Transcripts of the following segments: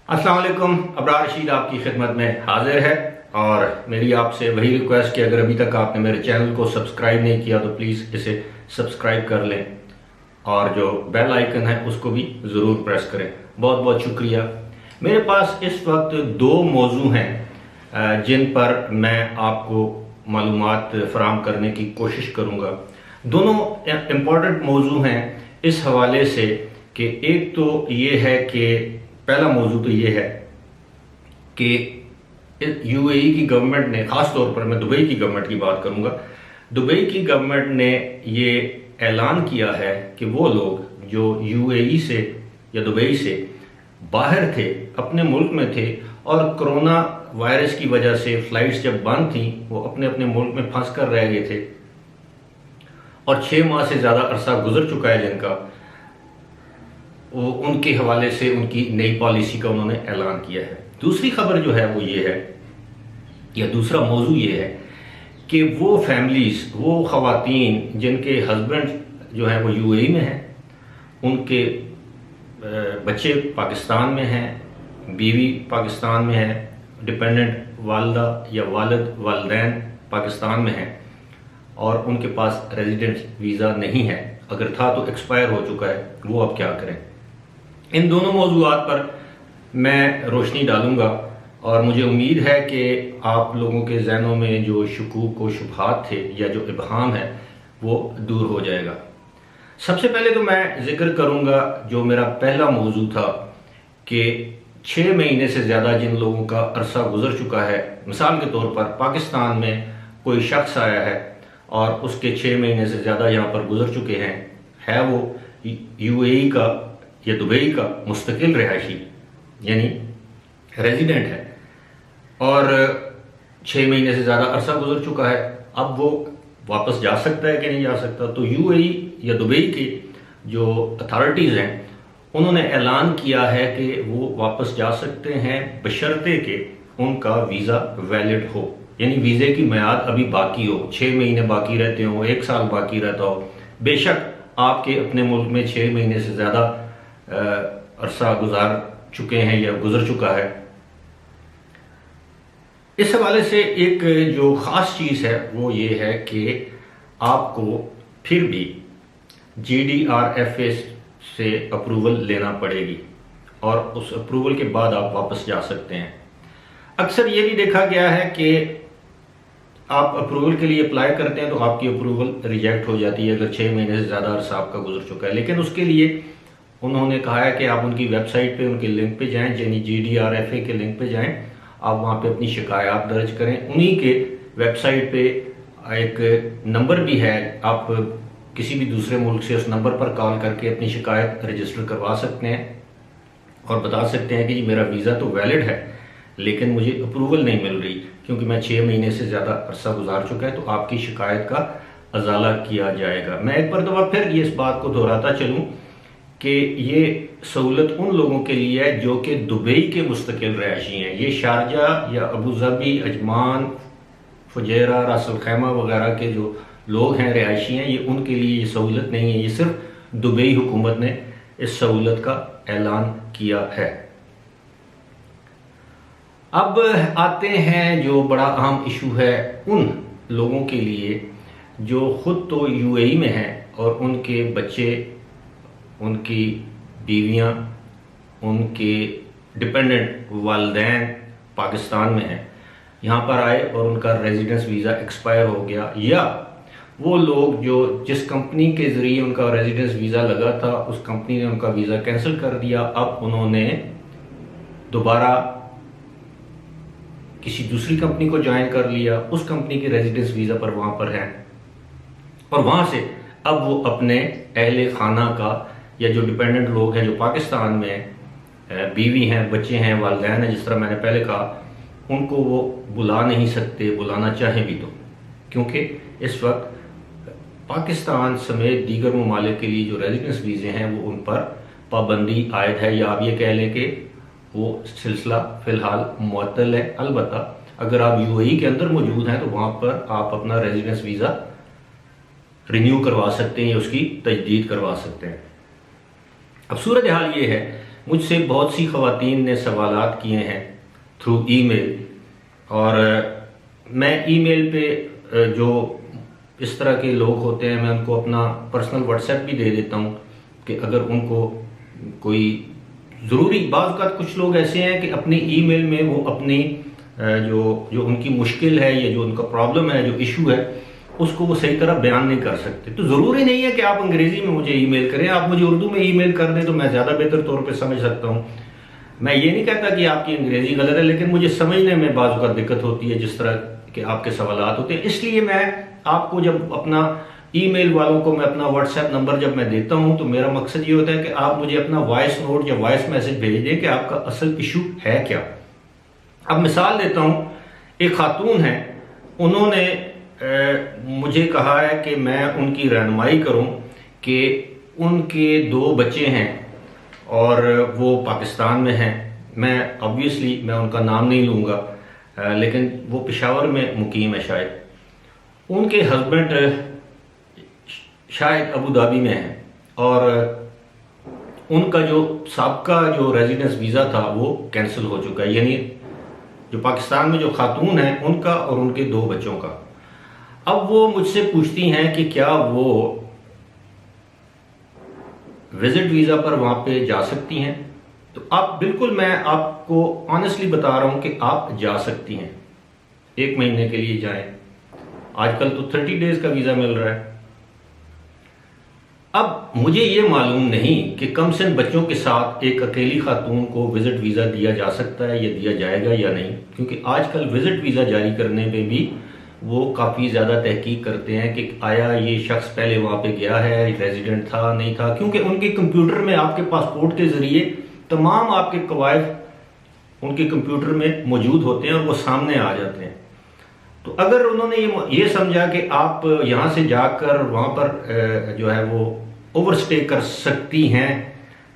अस्सलाम वालेकुम। अबरार रशीद आपकी खिदमत में हाजिर है और मेरी आपसे वही रिक्वेस्ट कि अगर अभी तक आपने मेरे चैनल को सब्सक्राइब नहीं किया तो प्लीज़ इसे सब्सक्राइब कर लें और जो बेल आइकन है उसको भी ज़रूर प्रेस करें। बहुत बहुत शुक्रिया। मेरे पास इस वक्त दो मौजू हैं जिन पर मैं आपको मालूमात फराहम करने की कोशिश करूँगा। दोनों इम्पॉर्टेंट मौजू हैं इस हवाले से कि एक तो ये है कि पहला मौजू तो ये है कि यूएई की गवर्नमेंट ने, ख़ास तौर पर मैं दुबई की गवर्नमेंट की बात करूंगा, दुबई की गवर्नमेंट ने ये ऐलान किया है कि वो लोग जो यूएई से या दुबई से बाहर थे, अपने मुल्क में थे और कोरोना वायरस की वजह से फ़्लाइट्स जब बंद थी वो अपने अपने मुल्क में फंस कर रह गए थे और 6 माह से ज़्यादा अरसा गुजर चुका है जिनका, वो उनके हवाले से उनकी नई पॉलिसी का उन्होंने ऐलान किया है। दूसरी खबर जो है वो ये है, या दूसरा मौजू ये है कि वो फैमिलीज़, वो ख़वातीन जिनके हस्बैंड जो हैं वो यूएई में हैं, उनके बच्चे पाकिस्तान में हैं, बीवी पाकिस्तान में है, डिपेंडेंट वालदा या वालिद वालदैन पाकिस्तान में हैं और उनके पास रेजिडेंस वीज़ा नहीं है, अगर था तो एक्सपायर हो चुका है, वो अब क्या करें। इन दोनों मौजूआत पर मैं रोशनी डालूंगा और मुझे उम्मीद है कि आप लोगों के जहनों में जो शकूक व शुबहात थे या जो इबहाम है वो दूर हो जाएगा। सबसे पहले तो मैं जिक्र करूंगा जो मेरा पहला मौजू था कि 6 महीने से ज़्यादा जिन लोगों का अरसा गुजर चुका है, मिसाल के तौर पर पाकिस्तान में कोई शख्स आया है और उसके 6 महीने से ज़्यादा यहाँ पर गुजर चुके हैं, है वो यूएई का या दुबई का मुस्तकिल रिहायशी यानी रेजिडेंट है और 6 महीने से ज़्यादा अरसा गुजर चुका है, अब वो वापस जा सकता है कि नहीं जा सकता। तो यूएई या दुबई की जो अथॉरिटीज़ हैं उन्होंने ऐलान किया है कि वो वापस जा सकते हैं बशर्ते कि उनका वीज़ा वैलिड हो, यानी वीज़े की मियाद अभी बाकी हो, 6 महीने बाकी रहते हो, 1 साल बाकी रहता हो। बेशक आपके अपने मुल्क में 6 महीने से ज़्यादा अरसा गुजार चुके हैं या गुजर चुका है। इस हवाले से एक जो ख़ास चीज़ है वो ये है कि आपको फिर भी GDRFA से अप्रूवल लेना पड़ेगी और उस अप्रूवल के बाद आप वापस जा सकते हैं। अक्सर ये भी देखा गया है कि आप अप्रूवल के लिए अप्लाई करते हैं तो आपकी अप्रूवल रिजेक्ट हो जाती है अगर 6 महीने से ज़्यादा अरसा आपका गुजर चुका है, लेकिन उसके लिए उन्होंने कहा है कि आप उनकी वेबसाइट पे, उनके लिंक पे जाएं, यानी GDRFA के लिंक पे जाएं, आप वहाँ पे अपनी शिकायत दर्ज करें। उन्हीं के वेबसाइट पे एक नंबर भी है, आप किसी भी दूसरे मुल्क से उस नंबर पर कॉल करके अपनी शिकायत रजिस्टर करवा सकते हैं और बता सकते हैं कि जी मेरा वीज़ा तो वैलिड है लेकिन मुझे अप्रूवल नहीं मिल रही क्योंकि मैं 6 महीने से ज़्यादा अरसा गुजार चुका है, तो आपकी शिकायत का अजाला किया जाएगा। मैं एक मरतबा फिर ये इस बात को दोहराता चलूँ कि ये सहूलत उन लोगों के लिए है जो कि दुबई के मुस्तकिल रहायशी हैं। ये शारजा या अबूधाबी, अजमान, फुजैरा, रास अल खैमा वगैरह के जो लोग हैं, रहायशी हैं, ये उनके लिए ये सहूलत नहीं है। ये सिर्फ दुबई हुकूमत ने इस सहूलत का ऐलान किया है। अब आते हैं जो बड़ा अहम इशू है उन लोगों के लिए जो खुद तो यूएई में हैं और उनके बच्चे, उनकी बीवियां, उनके डिपेंडेंट वालिदैन पाकिस्तान में हैं, यहाँ पर आए और उनका रेजिडेंस वीज़ा एक्सपायर हो गया, या वो लोग जो जिस कंपनी के ज़रिए उनका रेजिडेंस वीज़ा लगा था उस कंपनी ने उनका वीज़ा कैंसिल कर दिया, अब उन्होंने दोबारा किसी दूसरी कंपनी को ज्वाइन कर लिया, उस कंपनी के रेजिडेंस वीज़ा पर वहाँ पर हैं और वहाँ से अब वो अपने अहले खाना का या जो डिपेंडेंट लोग हैं जो पाकिस्तान में बीवी हैं, बच्चे हैं, वालिदैन हैं, जिस तरह मैंने पहले कहा, उनको वो बुला नहीं सकते, बुलाना चाहें भी तो, क्योंकि इस वक्त पाकिस्तान समेत दीगर ममालिक के लिए जो रेजिडेंस वीज़े हैं वो उन पर पाबंदी आयद है, या आप ये कह लें कि वो सिलसिला फ़िलहाल मुअत्तल है। अलबत्ता अगर आप यूएई के अंदर मौजूद हैं तो वहाँ पर आप अपना रेजिडेंस वीज़ा रिन्यू करवा सकते हैं या उसकी तजदीद करवा सकते हैं। अब सूरत हाल ये है मुझसे बहुत सी ख़वातीन ने सवालात किए हैं थ्रू ईमेल, और मैं ईमेल पे जो इस तरह के लोग होते हैं मैं उनको अपना पर्सनल व्हाट्सएप भी दे देता हूँ कि अगर उनको कोई ज़रूरी, बाज़ औक़ात कुछ लोग ऐसे हैं कि अपनी ईमेल में वो अपनी जो उनकी मुश्किल है या जो उनका प्रॉब्लम है, जो इशू है, उसको वो सही तरह बयान नहीं कर सकते। तो ज़रूरी नहीं है कि आप अंग्रेज़ी में मुझे ईमेल करें, आप मुझे उर्दू में ईमेल कर दें तो मैं ज़्यादा बेहतर तौर पे समझ सकता हूँ। मैं ये नहीं कहता कि आपकी अंग्रेज़ी गलत है, लेकिन मुझे समझने में बाज़ औक़ात दिक्कत होती है जिस तरह के आपके सवालात होते हैं। इसलिए मैं आपको जब अपना ईमेल वालों को मैं अपना व्हाट्सएप नंबर जब मैं देता हूं तो मेरा मकसद ये होता है कि आप मुझे अपना वॉइस नोट या वॉइस मैसेज भेज दें कि आपका असल इशू है क्या। अब मिसाल देता हूं, एक खातून है, उन्होंने मुझे कहा है कि मैं उनकी रहनुमाई करूं कि उनके 2 बच्चे हैं और वो पाकिस्तान में हैं। मैं ऑब्वियसली मैं उनका नाम नहीं लूँगा, लेकिन वो पेशावर में मुकीम है। शायद उनके हस्बैंड शायद अबू धाबी में है और उनका जो साबका जो रेजिडेंस वीज़ा था वो कैंसिल हो चुका है, यानी जो पाकिस्तान में जो खातून है उनका और उनके 2 बच्चों का। अब वो मुझसे पूछती हैं कि क्या वो विजिट वीज़ा पर वहाँ पे जा सकती हैं। तो आप बिल्कुल, मैं आपको ऑनेस्टली बता रहा हूँ कि आप जा सकती हैं, 1 महीने के लिए जाएं। आजकल तो 30 डेज का वीज़ा मिल रहा है। अब मुझे ये मालूम नहीं कि कम से कम बच्चों के साथ एक अकेली खातून को विजिट वीज़ा दिया जा सकता है या दिया जाएगा या नहीं, क्योंकि आजकल विजिट वीज़ा जारी करने में भी वो काफ़ी ज़्यादा तहकीक करते हैं कि आया ये शख्स पहले वहाँ पे गया है, रेजिडेंट था नहीं था, क्योंकि उनके कंप्यूटर में आपके पासपोर्ट के ज़रिए तमाम आपके कवायद उनके कंप्यूटर में मौजूद होते हैं और वो सामने आ जाते हैं। तो अगर उन्होंने ये समझा कि आप यहाँ से जाकर वहाँ पर जो है वो ओवरस्टे कर सकती हैं,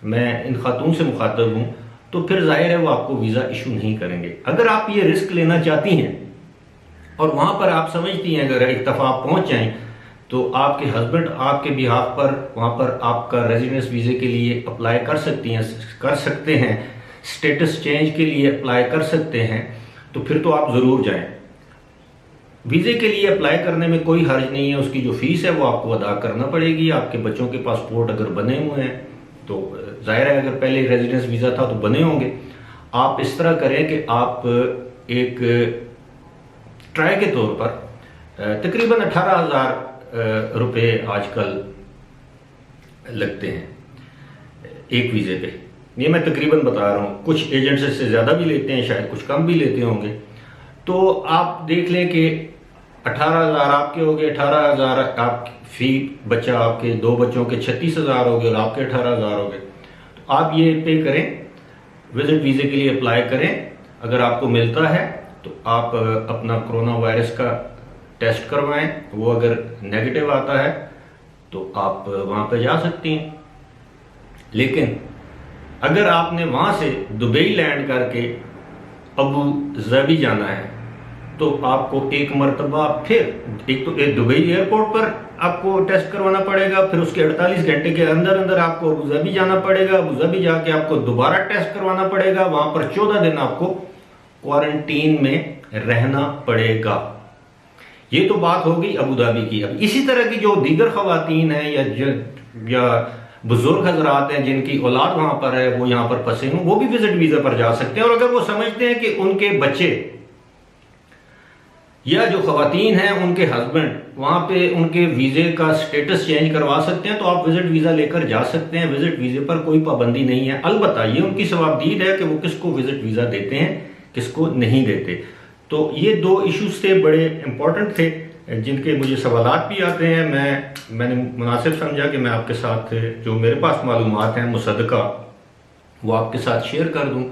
मैं इन खातून से मुखातब हूँ, तो फिर जाहिर है वो आपको वीज़ा इशू नहीं करेंगे। अगर आप ये रिस्क लेना चाहती हैं और वहाँ पर आप समझती हैं अगर एक दफ़ा आप पहुँच जाएं तो आपके हस्बैंड आपके बिहाफ पर वहाँ पर आपका रेजिडेंस वीज़े के लिए अप्लाई कर सकते हैं, स्टेटस चेंज के लिए अप्लाई कर सकते हैं, तो फिर तो आप ज़रूर जाएं। वीज़े के लिए अप्लाई करने में कोई हर्ज नहीं है, उसकी जो फीस है वो आपको अदा करना पड़ेगी। आपके बच्चों के पासपोर्ट अगर बने हुए हैं तो जाहिर है अगर पहले रेजिडेंस वीज़ा था तो बने होंगे। आप इस तरह करें कि आप एक ट्राई के तौर पर तकरीबन 18,000 रुपये आजकल लगते हैं एक वीज़े पे। ये मैं तकरीबन बता रहा हूँ, कुछ एजेंट्स से ज़्यादा भी लेते हैं, शायद कुछ कम भी लेते होंगे। तो आप देख लें कि 18,000 आपके हो गए, 18,000 आप फी बच्चा, आपके 2 बच्चों के 36,000 हो गए और आपके 18,000 हो गए। तो आप ये पे करें, विजिट वीज़े के लिए अप्लाई करें। अगर आपको मिलता है तो आप अपना कोरोना वायरस का टेस्ट करवाएं, वो अगर नेगेटिव आता है तो आप वहाँ पे जा सकती हैं। लेकिन अगर आपने वहाँ से दुबई लैंड करके अबू धाबी जाना है तो आपको एक मरतबा फिर एक तो दुबई एयरपोर्ट पर आपको टेस्ट करवाना पड़ेगा, फिर उसके 48 घंटे के अंदर अंदर आपको अबू धाबी जाना पड़ेगा। अबू धाबी जाके आपको दोबारा टेस्ट करवाना पड़ेगा, वहां पर 14 दिन आपको क्वारंटीन में रहना पड़ेगा। ये तो बात हो गई अबू धाबी की। अब इसी तरह की जो दीगर खवातीन हैं या बुजुर्ग हजरात हैं जिनकी औलाद वहां पर है, वो यहाँ पर फंसे हों, वो भी विजिट वीजा पर जा सकते हैं। और अगर वो समझते हैं कि उनके बच्चे या जो खवातीन हैं उनके हस्बैंड वहां पे उनके वीजे का स्टेटस चेंज करवा सकते हैं, तो आप विजिट वीजा लेकर जा सकते हैं। विजिट वीजे पर कोई पाबंदी नहीं है। अलबत्ता ये उनकी सवाबदीद है कि वो किसको विजिट वीजा देते हैं, किसको नहीं देते। तो ये 2 इश्यूज थे, बड़े इंपॉर्टेंट थे, जिनके मुझे सवालात भी आते हैं। मैंने मुनासिब समझा कि मैं आपके साथ जो मेरे पास मालूमात हैं मुसद्दका वो आपके साथ शेयर कर दूं।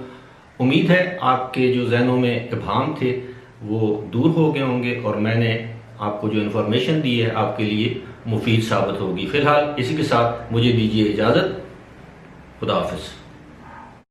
उम्मीद है आपके जो जहनों में इब्हाम थे वो दूर हो गए होंगे और मैंने आपको जो इन्फॉर्मेशन दी है आपके लिए मुफीद साबित होगी। फिलहाल इसी के साथ मुझे दीजिए इजाज़त। खुदा हाफिज़।